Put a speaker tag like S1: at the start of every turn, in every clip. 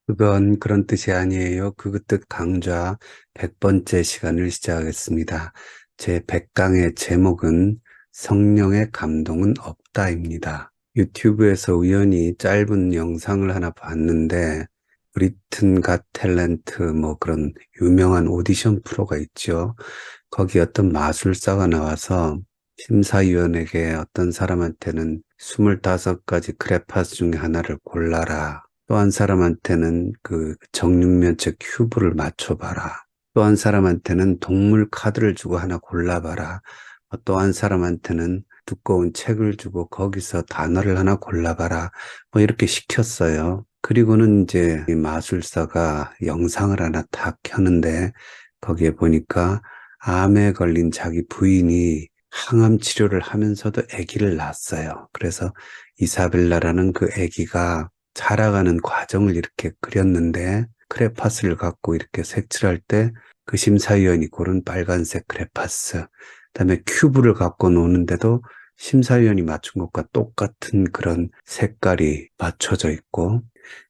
S1: 그건 그런 뜻이 아니에요. 그 뜻 강좌 100번째 시간을 시작하겠습니다. 제 100강의 제목은 성령의 감동은 없다입니다. 유튜브에서 우연히 짧은 영상을 하나 봤는데 브리튼 갓 탤런트 뭐 그런 유명한 오디션 프로가 있죠. 거기 어떤 마술사가 나와서 심사위원에게 어떤 사람한테는 25가지 크레파스 중에 하나를 골라라. 또 한 사람한테는 그 정육면체 큐브를 맞춰봐라. 또 한 사람한테는 동물 카드를 주고 하나 골라봐라. 또 한 사람한테는 두꺼운 책을 주고 거기서 단어를 하나 골라봐라. 뭐 이렇게 시켰어요. 그리고는 이제 이 마술사가 영상을 하나 탁 켜는데 거기에 보니까 암에 걸린 자기 부인이 항암 치료를 하면서도 아기를 낳았어요. 그래서 이사벨라라는 그 아기가 자라가는 과정을 이렇게 그렸는데 크레파스를 갖고 이렇게 색칠할 때 그 심사위원이 고른 빨간색 크레파스, 그다음에 큐브를 갖고 노는데도 심사위원이 맞춘 것과 똑같은 그런 색깔이 맞춰져 있고,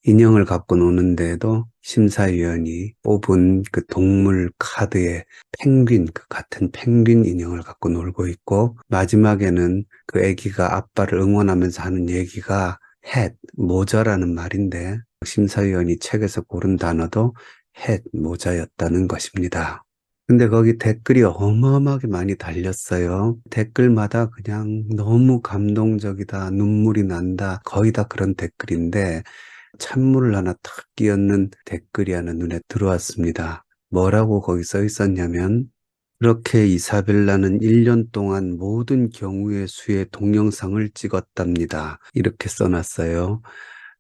S1: 인형을 갖고 노는데도 심사위원이 뽑은 그 동물 카드에 펭귄, 그 같은 펭귄 인형을 갖고 놀고 있고, 마지막에는 그 아기가 아빠를 응원하면서 하는 얘기가 hat, 모자라는 말인데, 심사위원이 책에서 고른 단어도 hat, 모자였다는 것입니다. 근데 거기 댓글이 어마어마하게 많이 달렸어요. 댓글마다 그냥 너무 감동적이다, 눈물이 난다, 거의 다 그런 댓글인데, 찬물을 하나 탁 끼얹는 댓글이 하나 눈에 들어왔습니다. 뭐라고 거기 써 있었냐면, 그렇게 이사벨라는 1년 동안 모든 경우의 수의 동영상을 찍었답니다. 이렇게 써놨어요.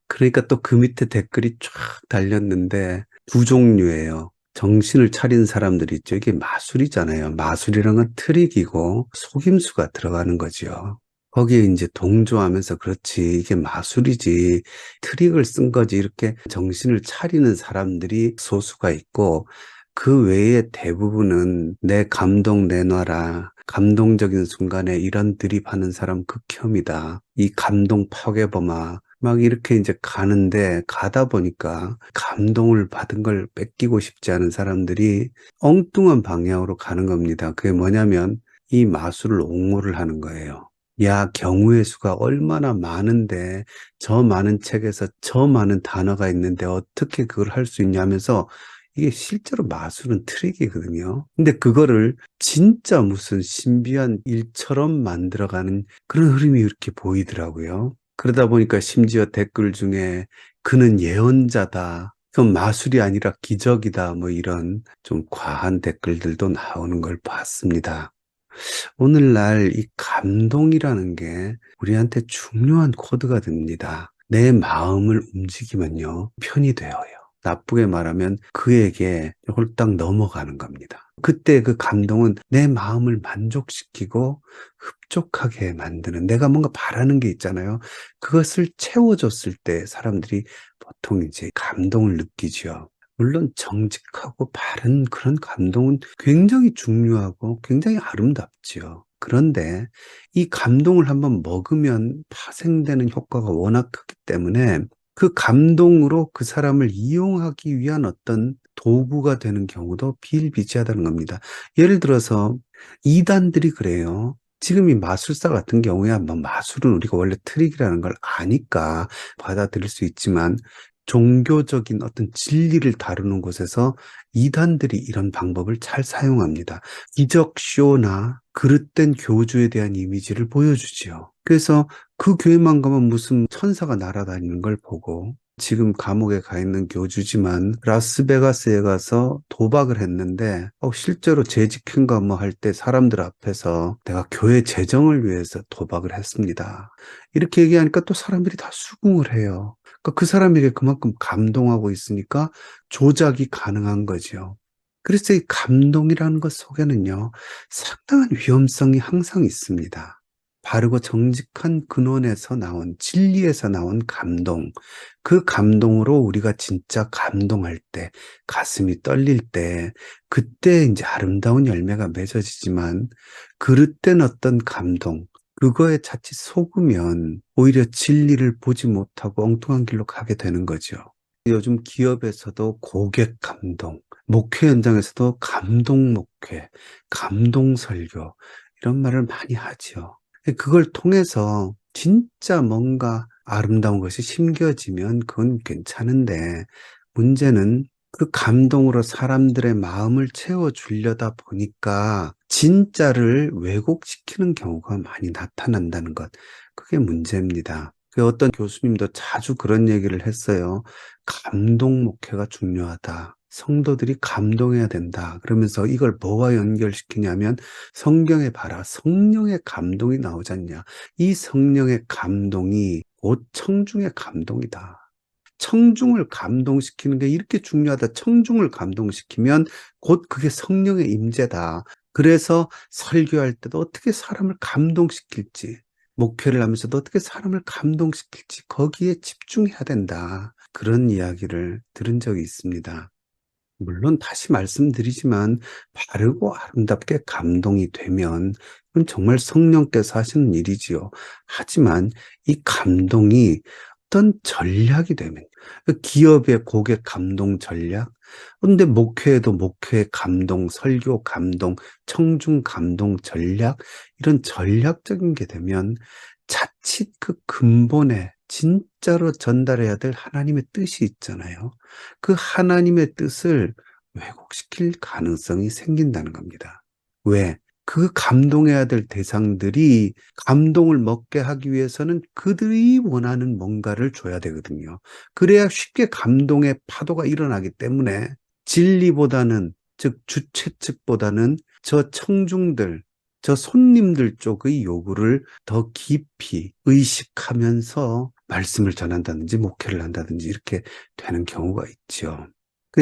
S1: 그러니까 또 그 밑에 댓글이 쫙 달렸는데 두 종류예요. 정신을 차린 사람들이 있죠. 이게 마술이잖아요. 마술이란 건 트릭이고 속임수가 들어가는 거죠. 거기에 이제 동조하면서 그렇지, 이게 마술이지, 트릭을 쓴 거지, 이렇게 정신을 차리는 사람들이 소수가 있고, 그 외에 대부분은 내 감동 내놔라, 감동적인 순간에 이런 드립하는 사람 극혐이다, 이 감동 파괴범아, 막 이렇게 이제 가는데, 가다 보니까 감동을 받은 걸 뺏기고 싶지 않은 사람들이 엉뚱한 방향으로 가는 겁니다. 그게 뭐냐면 이 마술을 옹호를 하는 거예요. 야, 경우의 수가 얼마나 많은데 저 많은 책에서 저 많은 단어가 있는데 어떻게 그걸 할 수 있냐면서, 이게 실제로 마술은 트릭이거든요. 근데 그거를 진짜 무슨 신비한 일처럼 만들어가는 그런 흐름이 이렇게 보이더라고요. 그러다 보니까 심지어 댓글 중에 그는 예언자다, 그건 마술이 아니라 기적이다, 뭐 이런 좀 과한 댓글들도 나오는 걸 봤습니다. 오늘날 이 감동이라는 게 우리한테 중요한 코드가 됩니다. 내 마음을 움직이면요, 편이 되어요. 나쁘게 말하면 그에게 홀딱 넘어가는 겁니다. 그때 그 감동은 내 마음을 만족시키고 흡족하게 만드는, 내가 뭔가 바라는 게 있잖아요. 그것을 채워줬을 때 사람들이 보통 이제 감동을 느끼죠. 물론 정직하고 바른 그런 감동은 굉장히 중요하고 굉장히 아름답지요. 그런데 이 감동을 한번 먹으면 파생되는 효과가 워낙 크기 때문에 그 감동으로 그 사람을 이용하기 위한 어떤 도구가 되는 경우도 비일비재하다는 겁니다. 예를 들어서 이단들이 그래요. 지금 이 마술사 같은 경우에 뭐 마술은 우리가 원래 트릭이라는 걸 아니까 받아들일 수 있지만, 종교적인 어떤 진리를 다루는 곳에서 이단들이 이런 방법을 잘 사용합니다. 기적 쇼나 그릇된 교주에 대한 이미지를 보여주지요. 그래서 그 교회만 가면 무슨 천사가 날아다니는 걸 보고, 지금 감옥에 가 있는 교주지만 라스베가스에 가서 도박을 했는데 실제로 재직행가 뭐 할 때 사람들 앞에서 내가 교회 재정을 위해서 도박을 했습니다, 이렇게 얘기하니까 또 사람들이 다 수긍을 해요. 그러니까 그 사람에게 그만큼 감동하고 있으니까 조작이 가능한 거죠. 그래서 이 감동이라는 것 속에는요, 상당한 위험성이 항상 있습니다. 바르고 정직한 근원에서 나온, 진리에서 나온 감동, 그 감동으로 우리가 진짜 감동할 때, 가슴이 떨릴 때, 그때 이제 아름다운 열매가 맺어지지만, 그릇된 어떤 감동, 그거에 자칫 속으면 오히려 진리를 보지 못하고 엉뚱한 길로 가게 되는 거죠. 요즘 기업에서도 고객 감동, 목회 현장에서도 감동 목회, 감동 설교 이런 말을 많이 하지요. 그걸 통해서 진짜 뭔가 아름다운 것이 심겨지면 그건 괜찮은데 문제는 그 감동으로 사람들의 마음을 채워주려다 보니까 진짜를 왜곡시키는 경우가 많이 나타난다는 것. 그게 문제입니다. 어떤 교수님도 자주 그런 얘기를 했어요. 감동 목회가 중요하다. 성도들이 감동해야 된다. 그러면서 이걸 뭐와 연결시키냐면 성경에 봐라. 성령의 감동이 나오지 않냐. 이 성령의 감동이 곧 청중의 감동이다. 청중을 감동시키는 게 이렇게 중요하다. 청중을 감동시키면 곧 그게 성령의 임재다. 그래서 설교할 때도 어떻게 사람을 감동시킬지, 목회를 하면서도 어떻게 사람을 감동시킬지 거기에 집중해야 된다. 그런 이야기를 들은 적이 있습니다. 물론 다시 말씀드리지만 바르고 아름답게 감동이 되면 그건 정말 성령께서 하시는 일이지요. 하지만 이 감동이 어떤 전략이 되면 기업의 고객 감동 전략, 근데 목회에도 목회 감동, 설교 감동, 청중 감동 전략 이런 전략적인 게 되면 자칫 그 근본에 진짜로 전달해야 될 하나님의 뜻이 있잖아요. 그 하나님의 뜻을 왜곡시킬 가능성이 생긴다는 겁니다. 왜? 그 감동해야 될 대상들이 감동을 먹게 하기 위해서는 그들이 원하는 뭔가를 줘야 되거든요. 그래야 쉽게 감동의 파도가 일어나기 때문에 진리보다는, 즉 주최 측보다는 저 청중들, 저 손님들 쪽의 요구를 더 깊이 의식하면서 말씀을 전한다든지 목회를 한다든지 이렇게 되는 경우가 있죠.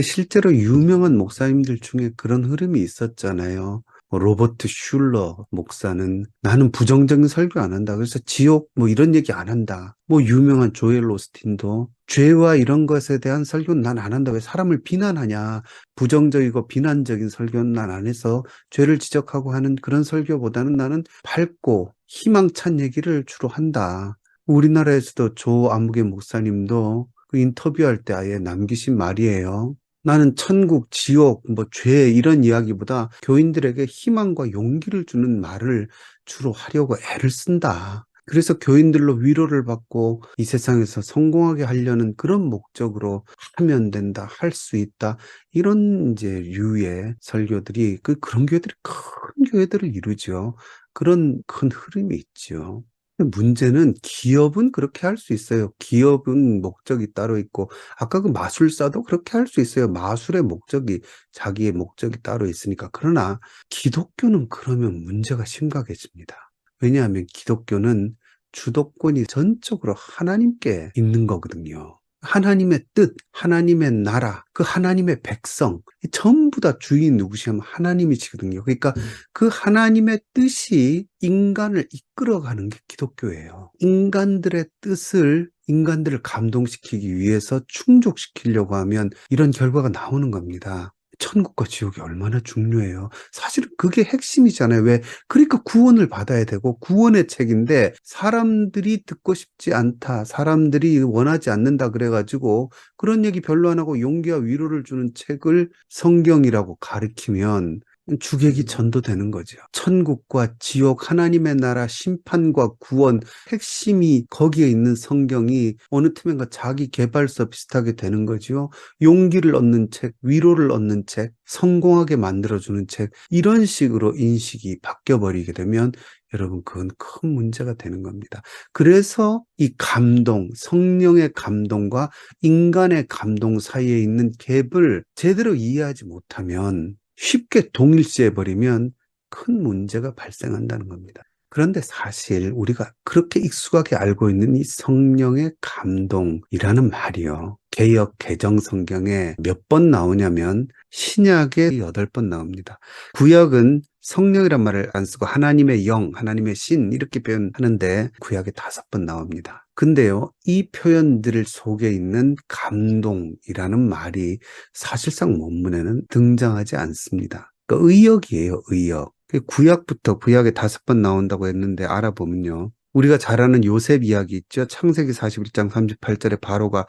S1: 실제로 유명한 목사님들 중에 그런 흐름이 있었잖아요. 로버트 슐러 목사는 나는 부정적인 설교 안 한다. 그래서 지옥 이런 얘기 안 한다. 유명한 조엘 오스틴도 죄와 이런 것에 대한 설교는 난 안 한다. 왜 사람을 비난하냐. 부정적이고 비난적인 설교는 난 안 해서 죄를 지적하고 하는 그런 설교보다는 나는 밝고 희망찬 얘기를 주로 한다. 우리나라에서도 조 아무개 목사님도 그 인터뷰할 때 아예 남기신 말이에요. 나는 천국, 지옥, 죄 이런 이야기보다 교인들에게 희망과 용기를 주는 말을 주로 하려고 애를 쓴다. 그래서 교인들로 위로를 받고 이 세상에서 성공하게 하려는 그런 목적으로 하면 된다, 할 수 있다. 이런 이제 유의 설교들이 그런 교회들이 큰 교회들을 이루죠. 그런 큰 흐름이 있죠. 문제는 기업은 그렇게 할 수 있어요. 기업은 목적이 따로 있고, 아까 그 마술사도 그렇게 할 수 있어요. 마술의 목적이, 자기의 목적이 따로 있으니까. 그러나 기독교는 그러면 문제가 심각해집니다. 왜냐하면 기독교는 주도권이 전적으로 하나님께 있는 거거든요. 하나님의 뜻, 하나님의 나라, 그 하나님의 백성, 전부 다 주인 누구시냐면 하나님이시거든요. 그러니까 그 하나님의 뜻이 인간을 이끌어가는 게 기독교예요. 인간들의 뜻을 인간들을 감동시키기 위해서 충족시키려고 하면 이런 결과가 나오는 겁니다. 천국과 지옥이 얼마나 중요해요. 사실은 그게 핵심이잖아요. 왜? 그러니까 구원을 받아야 되고 구원의 책인데 사람들이 듣고 싶지 않다. 사람들이 원하지 않는다 그래가지고 그런 얘기 별로 안 하고 용기와 위로를 주는 책을 성경이라고 가리키면 주객이 전도되는 거죠. 천국과 지옥, 하나님의 나라, 심판과 구원, 핵심이 거기에 있는 성경이 어느 틈엔가 자기 개발서 비슷하게 되는 거죠. 용기를 얻는 책, 위로를 얻는 책, 성공하게 만들어주는 책, 이런 식으로 인식이 바뀌어버리게 되면 여러분 그건 큰 문제가 되는 겁니다. 그래서 이 감동, 성령의 감동과 인간의 감동 사이에 있는 갭을 제대로 이해하지 못하면 쉽게 동일시해버리면 큰 문제가 발생한다는 겁니다. 그런데 사실 우리가 그렇게 익숙하게 알고 있는 이 성령의 감동이라는 말이요. 개역 개정 성경에 몇 번 나오냐면 신약에 8번 나옵니다. 구약은 성령이란 말을 안 쓰고 하나님의 영, 하나님의 신 이렇게 표현하는데 구약에 5번 나옵니다. 근데요, 이 표현들 속에 있는 감동이라는 말이 사실상 원문에는 등장하지 않습니다. 그러니까 의역이에요, 의역. 구약부터 구약에 5번 나온다고 했는데 알아보면요. 우리가 잘 아는 요셉 이야기 있죠. 창세기 41장 38절에 바로가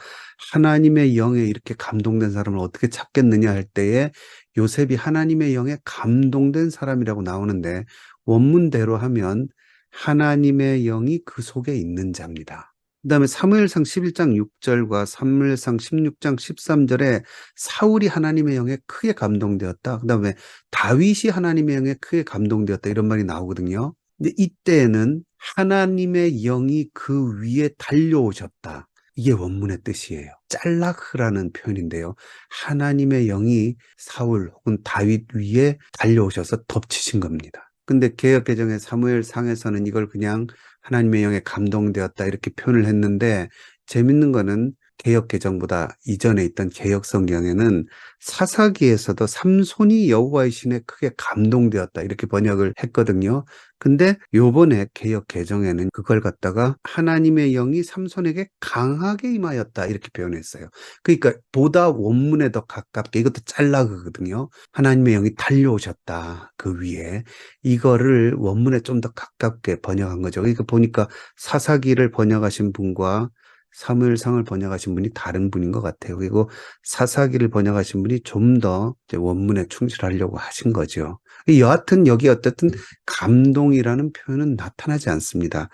S1: 하나님의 영에 이렇게 감동된 사람을 어떻게 찾겠느냐 할 때에 요셉이 하나님의 영에 감동된 사람이라고 나오는데 원문대로 하면 하나님의 영이 그 속에 있는 자입니다. 그다음에 사무엘상 11장 6절과 사무엘상 16장 13절에 사울이 하나님의 영에 크게 감동되었다. 그다음에 다윗이 하나님의 영에 크게 감동되었다. 이런 말이 나오거든요. 근데 이때에는 하나님의 영이 그 위에 달려오셨다. 이게 원문의 뜻이에요. 짤라흐라는 표현인데요. 하나님의 영이 사울 혹은 다윗 위에 달려오셔서 덮치신 겁니다. 근데 개역개정의 사무엘상에서는 이걸 그냥 하나님의 영에 감동되었다 이렇게 표현을 했는데 재밌는 거는 개역개정보다 이전에 있던 개역성경에는 사사기에서도 삼손이 여호와의 신에 크게 감동되었다 이렇게 번역을 했거든요. 근데 요번에 개역 개정에는 그걸 갖다가 하나님의 영이 삼손에게 강하게 임하였다 이렇게 표현했어요. 그러니까 보다 원문에 더 가깝게 이것도 짤라그거든요. 하나님의 영이 달려오셨다 그 위에 이거를 원문에 좀 더 가깝게 번역한 거죠. 그러니까 보니까 사사기를 번역하신 분과 사무엘상을 번역하신 분이 다른 분인 것 같아요. 그리고 사사기를 번역하신 분이 좀 더 원문에 충실하려고 하신 거죠. 여하튼 여기 어쨌든 감동이라는 표현은 나타나지 않습니다.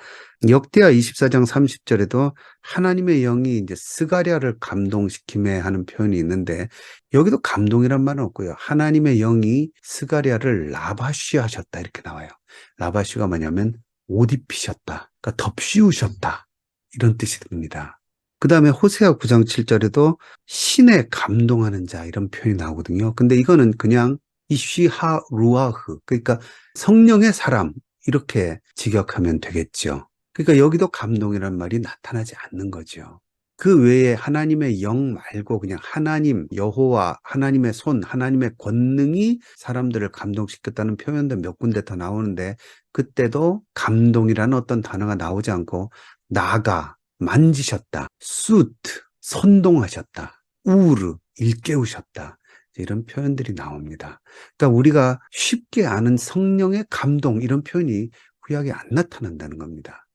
S1: 역대하 24장 30절에도 하나님의 영이 이제 스가랴를 감동시킴에 하는 표현이 있는데 여기도 감동이란 말은 없고요. 하나님의 영이 스가랴를 라바쉬 하셨다 이렇게 나와요. 라바쉬가 뭐냐면 옷 입히셨다. 그러니까 덮씌우셨다. 이런 뜻이 듭니다. 그 다음에 호세아 9장 7절에도 신에 감동하는 자 이런 표현이 나오거든요. 근데 이거는 그냥 이쉬하 루아흐 그러니까 성령의 사람 이렇게 직역하면 되겠죠. 그러니까 여기도 감동이라는 말이 나타나지 않는 거죠. 그 외에 하나님의 영 말고 그냥 하나님, 여호와, 하나님의 손, 하나님의 권능이 사람들을 감동시켰다는 표현도 몇 군데 더 나오는데 그때도 감동이라는 어떤 단어가 나오지 않고 나가, 만지셨다, 수트, 선동하셨다, 우르, 일깨우셨다. 이런 표현들이 나옵니다. 그러니까 우리가 쉽게 아는 성령의 감동 이런 표현이 구약에 안 나타난다는 겁니다.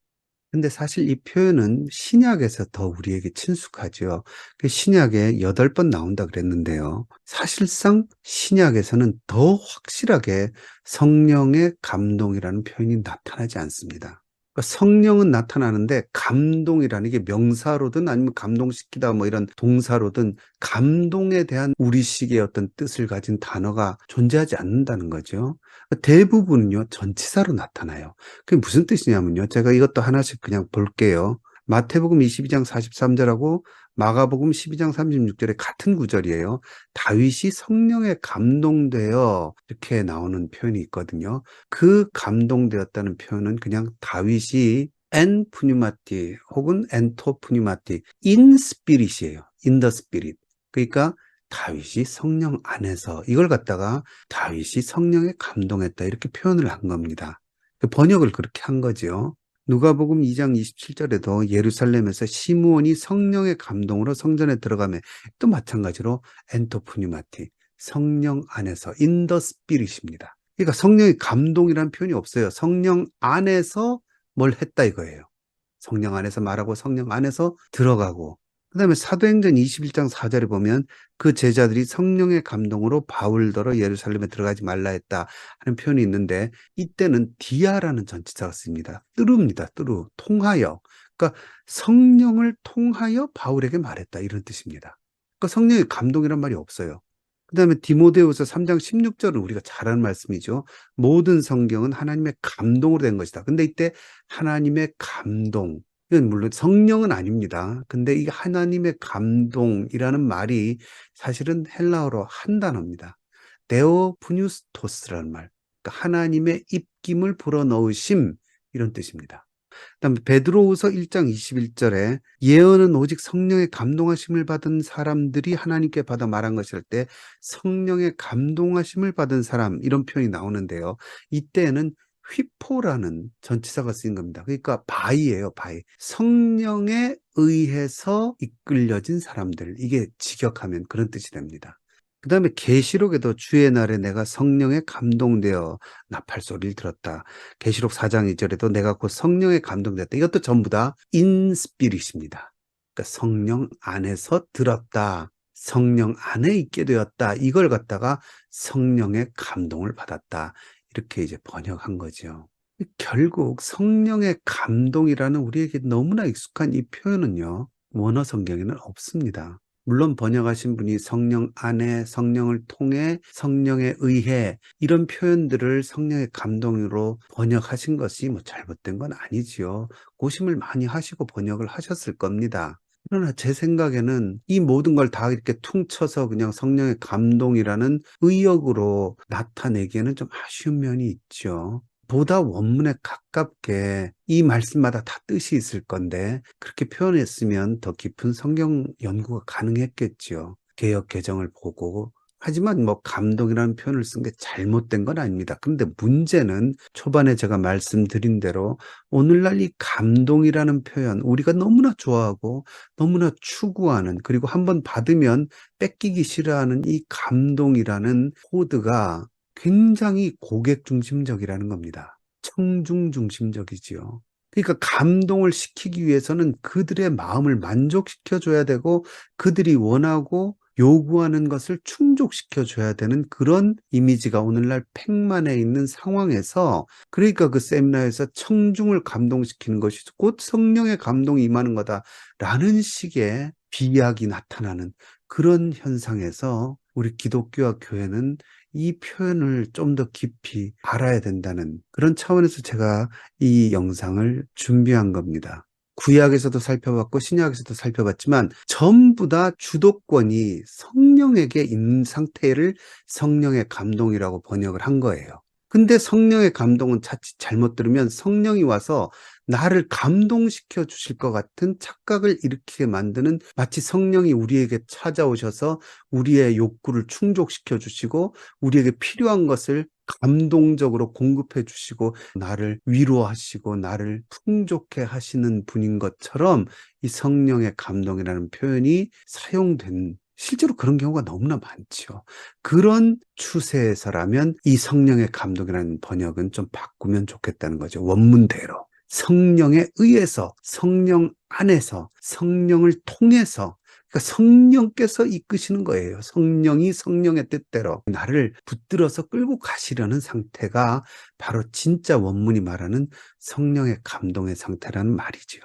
S1: 근데 사실 이 표현은 신약에서 더 우리에게 친숙하죠. 그 신약에 8번 나온다 그랬는데요. 사실상 신약에서는 더 확실하게 성령의 감동이라는 표현이 나타나지 않습니다. 그러니까 성령은 나타나는데 감동이라는 게 명사로든 아니면 감동시키다 뭐 이런 동사로든 감동에 대한 우리식의 어떤 뜻을 가진 단어가 존재하지 않는다는 거죠. 대부분은요, 전치사로 나타나요. 그게 무슨 뜻이냐면요. 제가 이것도 하나씩 그냥 볼게요. 마태복음 22장 43절하고 마가복음 12장 36절에 같은 구절이에요. 다윗이 성령에 감동되어 이렇게 나오는 표현이 있거든요. 그 감동되었다는 표현은 그냥 다윗이 엔 푸니마티 혹은 엔토 푸니마티 인 스피릿이에요. 인 더 스피릿. 그러니까 다윗이 성령 안에서 이걸 갖다가 다윗이 성령에 감동했다 이렇게 표현을 한 겁니다. 번역을 그렇게 한 거죠. 누가복음 2장 27절에도 예루살렘에서 시므온이 성령의 감동으로 성전에 들어가면 또 마찬가지로 엔토푸니마티 성령 안에서 in the spirit입니다. 그러니까 성령의 감동이라는 표현이 없어요. 성령 안에서 뭘 했다 이거예요. 성령 안에서 말하고 성령 안에서 들어가고 그다음에 사도행전 21장 4절에 보면 그 제자들이 성령의 감동으로 바울더러 예루살렘에 들어가지 말라 했다 하는 표현이 있는데 이때는 디아라는 전치사가 씁니다. 뜨루입니다. 뜨루. 통하여. 그러니까 성령을 통하여 바울에게 말했다 이런 뜻입니다. 그러니까 성령의 감동이란 말이 없어요. 그다음에 디모데후서 3장 16절은 우리가 잘 아는 말씀이죠. 모든 성경은 하나님의 감동으로 된 것이다. 근데 이때 하나님의 감동 이건 물론 성령은 아닙니다. 근데 이 하나님의 감동이라는 말이 사실은 헬라어로 한 단어입니다. 데오푸뉴스토스라는 말. 그러니까 하나님의 입김을 불어넣으심 이런 뜻입니다. 그다음에 베드로후서 1장 21절에 예언은 오직 성령의 감동하심을 받은 사람들이 하나님께 받아 말한 것일 때 성령의 감동하심을 받은 사람 이런 표현이 나오는데요. 이때에는 휘포라는 전치사가 쓰인 겁니다. 그러니까 바이예요, 바이. 성령에 의해서 이끌려진 사람들. 이게 직역하면 그런 뜻이 됩니다. 그 다음에 계시록에도 주의 날에 내가 성령에 감동되어 나팔 소리를 들었다. 계시록 4장 2절에도 내가 곧 성령에 감동되었다. 이것도 전부 다 인스피릿입니다. 그러니까 성령 안에서 들었다. 성령 안에 있게 되었다. 이걸 갖다가 성령의 감동을 받았다. 이렇게 이제 번역한 거죠. 결국 성령의 감동이라는 우리에게 너무나 익숙한 이 표현은요, 원어 성경에는 없습니다. 물론 번역하신 분이 성령 안에, 성령을 통해, 성령에 의해 이런 표현들을 성령의 감동으로 번역하신 것이 뭐 잘못된 건 아니지요. 고심을 많이 하시고 번역을 하셨을 겁니다. 그러나 제 생각에는 이 모든 걸 다 이렇게 퉁쳐서 그냥 성령의 감동이라는 의역으로 나타내기에는 좀 아쉬운 면이 있죠. 보다 원문에 가깝게 이 말씀마다 다 뜻이 있을 건데 그렇게 표현했으면 더 깊은 성경 연구가 가능했겠죠. 개역 개정을 보고. 하지만 뭐 감동이라는 표현을 쓴 게 잘못된 건 아닙니다. 그런데 문제는 초반에 제가 말씀드린 대로 오늘날 이 감동이라는 표현 우리가 너무나 좋아하고 너무나 추구하는, 그리고 한번 받으면 뺏기기 싫어하는 이 감동이라는 코드가 굉장히 고객 중심적이라는 겁니다. 청중 중심적이지요. 그러니까 감동을 시키기 위해서는 그들의 마음을 만족시켜줘야 되고 그들이 원하고 요구하는 것을 충족시켜줘야 되는 그런 이미지가 오늘날 팩만에 있는 상황에서, 그러니까 그 세미나에서 청중을 감동시키는 것이 곧 성령의 감동이 임하는 거다라는 식의 비약이 나타나는 그런 현상에서 우리 기독교와 교회는 이 표현을 좀 더 깊이 알아야 된다는 그런 차원에서 제가 이 영상을 준비한 겁니다. 구약에서도 살펴봤고 신약에서도 살펴봤지만 전부 다 주도권이 성령에게 있는 상태를 성령의 감동이라고 번역을 한 거예요. 근데 성령의 감동은 자칫 잘못 들으면 성령이 와서 나를 감동시켜 주실 것 같은 착각을 일으키게 만드는, 마치 성령이 우리에게 찾아오셔서 우리의 욕구를 충족시켜 주시고 우리에게 필요한 것을 감동적으로 공급해 주시고 나를 위로하시고 나를 풍족해 하시는 분인 것처럼 이 성령의 감동이라는 표현이 사용된, 실제로 그런 경우가 너무나 많죠. 그런 추세에서라면 이 성령의 감동이라는 번역은 좀 바꾸면 좋겠다는 거죠. 원문대로. 성령에 의해서, 성령 안에서, 성령을 통해서, 그러니까 성령께서 이끄시는 거예요. 성령이 성령의 뜻대로 나를 붙들어서 끌고 가시려는 상태가 바로 진짜 원문이 말하는 성령의 감동의 상태라는 말이죠.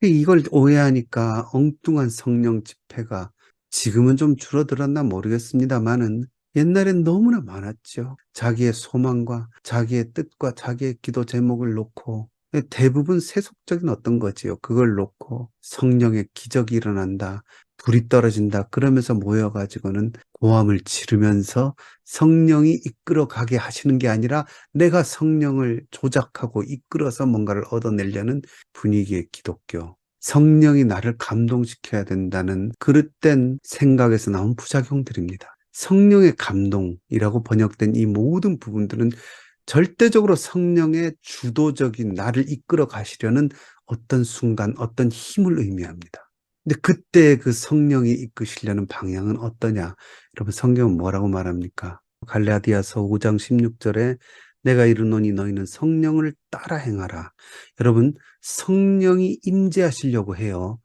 S1: 이걸 오해하니까 엉뚱한 성령 집회가 지금은 좀 줄어들었나 모르겠습니다만은 옛날엔 너무나 많았죠. 자기의 소망과 자기의 뜻과 자기의 기도 제목을 놓고 대부분 세속적인 어떤 거지요. 그걸 놓고 성령의 기적이 일어난다, 불이 떨어진다 그러면서 모여가지고는 고함을 지르면서 성령이 이끌어 가게 하시는 게 아니라 내가 성령을 조작하고 이끌어서 뭔가를 얻어내려는 분위기의 기독교. 성령이 나를 감동시켜야 된다는 그릇된 생각에서 나온 부작용들입니다. 성령의 감동이라고 번역된 이 모든 부분들은 절대적으로 성령의 주도적인 나를 이끌어 가시려는 어떤 순간, 어떤 힘을 의미합니다. 근데 그때 그 성령이 이끄시려는 방향은 어떠냐? 여러분 성경은 뭐라고 말합니까? 갈라디아서 5장 16절에 내가 이르노니 너희는 성령을 따라 행하라. 여러분 성령이 임재하시려고 해요.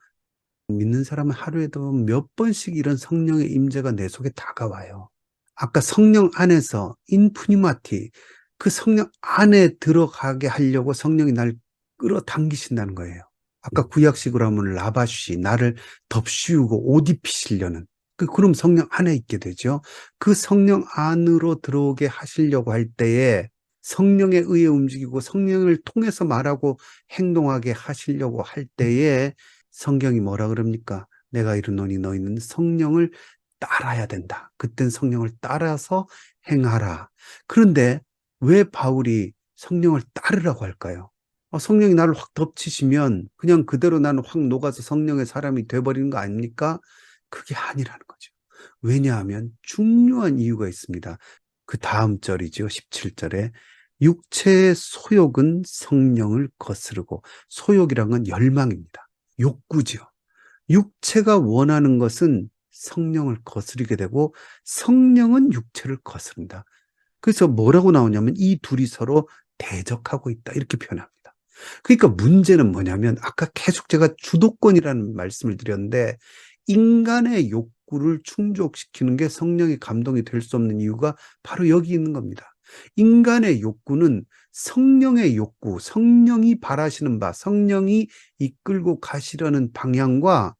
S1: 믿는 사람은 하루에도 몇 번씩 이런 성령의 임재가 내 속에 다가와요. 아까 성령 안에서 인푸니마티, 그 성령 안에 들어가게 하려고 성령이 날 끌어당기신다는 거예요. 아까 구약식으로 하면 라바쉬, 나를 덮씌우고 옷 입히시려는, 그럼 성령 안에 있게 되죠. 그 성령 안으로 들어오게 하시려고 할 때에 성령에 의해 움직이고 성령을 통해서 말하고 행동하게 하시려고 할 때에 성경이 뭐라 그럽니까? 내가 이르노니 너희는 성령을 따라야 된다. 그땐 성령을 따라서 행하라. 그런데 왜 바울이 성령을 따르라고 할까요? 성령이 나를 확 덮치시면 그냥 그대로 나는 확 녹아서 성령의 사람이 돼버리는 거 아닙니까? 그게 아니라는 거죠. 왜냐하면 중요한 이유가 있습니다. 그 다음 절이죠. 17절에 육체의 소욕은 성령을 거스르고, 소욕이란 건 열망입니다. 욕구죠. 육체가 원하는 것은 성령을 거스르게 되고 성령은 육체를 거스른다. 그래서 뭐라고 나오냐면 이 둘이 서로 대적하고 있다. 이렇게 표현합니다. 그러니까 문제는 뭐냐면 아까 계속 제가 주도권이라는 말씀을 드렸는데 인간의 욕구를 충족시키는 게 성령의 감동이 될 수 없는 이유가 바로 여기 있는 겁니다. 인간의 욕구는 성령의 욕구, 성령이 바라시는 바, 성령이 이끌고 가시려는 방향과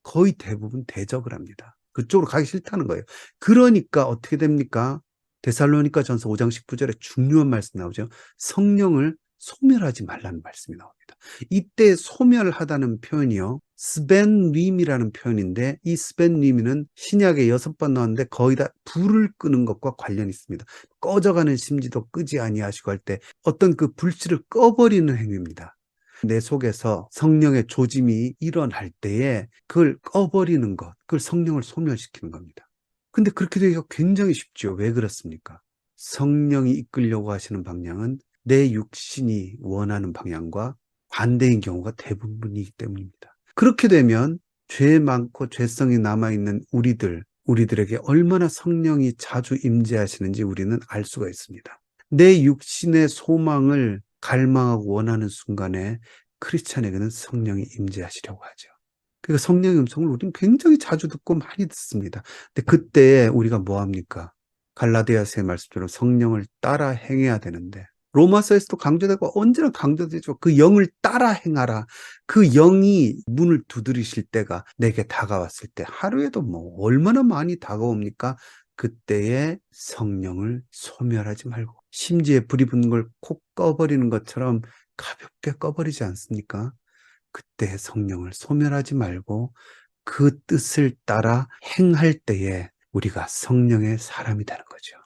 S1: 거의 대부분 대적을 합니다. 그쪽으로 가기 싫다는 거예요. 그러니까 어떻게 됩니까? 데살로니가 전서 5장 19절에 중요한 말씀 나오죠. 성령을 소멸하지 말라는 말씀이 나옵니다. 이때 소멸하다는 표현이요. 스벤림이라는 표현인데 이 스벤림은 신약에 6번 나왔는데 거의 다 불을 끄는 것과 관련이 있습니다. 꺼져가는 심지도 끄지 아니하시고 할 때 어떤 그 불씨를 꺼버리는 행위입니다. 내 속에서 성령의 조짐이 일어날 때에 그걸 꺼버리는 것, 그걸 성령을 소멸시키는 겁니다. 근데 그렇게 되기가 굉장히 쉽죠. 왜 그렇습니까? 성령이 이끌려고 하시는 방향은 내 육신이 원하는 방향과 반대인 경우가 대부분이기 때문입니다. 그렇게 되면 죄 많고 죄성이 남아있는 우리들에게 얼마나 성령이 자주 임재하시는지 우리는 알 수가 있습니다. 내 육신의 소망을 갈망하고 원하는 순간에 크리스찬에게는 성령이 임재하시려고 하죠. 그러니까 성령의 음성을 우리는 굉장히 자주 듣고 많이 듣습니다. 근데 그때 우리가 뭐 합니까? 갈라디아서의 말씀처럼 성령을 따라 행해야 되는데 로마서에서도 강조되고 언제나 강조되죠. 그 영을 따라 행하라. 그 영이 문을 두드리실 때가 내게 다가왔을 때 하루에도 뭐 얼마나 많이 다가옵니까? 그때에 성령을 소멸하지 말고 심지에 불이 붙는 걸 콕 꺼버리는 것처럼 가볍게 꺼버리지 않습니까? 그때 성령을 소멸하지 말고 그 뜻을 따라 행할 때에 우리가 성령의 사람이 되는 거죠.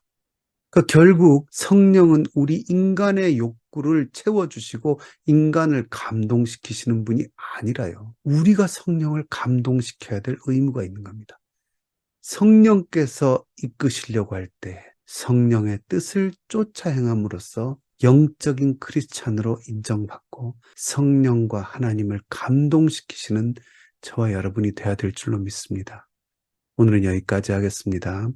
S1: 그러니까 결국 성령은 우리 인간의 욕구를 채워주시고 인간을 감동시키시는 분이 아니라요. 우리가 성령을 감동시켜야 될 의무가 있는 겁니다. 성령께서 이끄시려고 할 때 성령의 뜻을 쫓아 행함으로써 영적인 크리스찬으로 인정받고 성령과 하나님을 감동시키시는 저와 여러분이 되어야 될 줄로 믿습니다. 오늘은 여기까지 하겠습니다.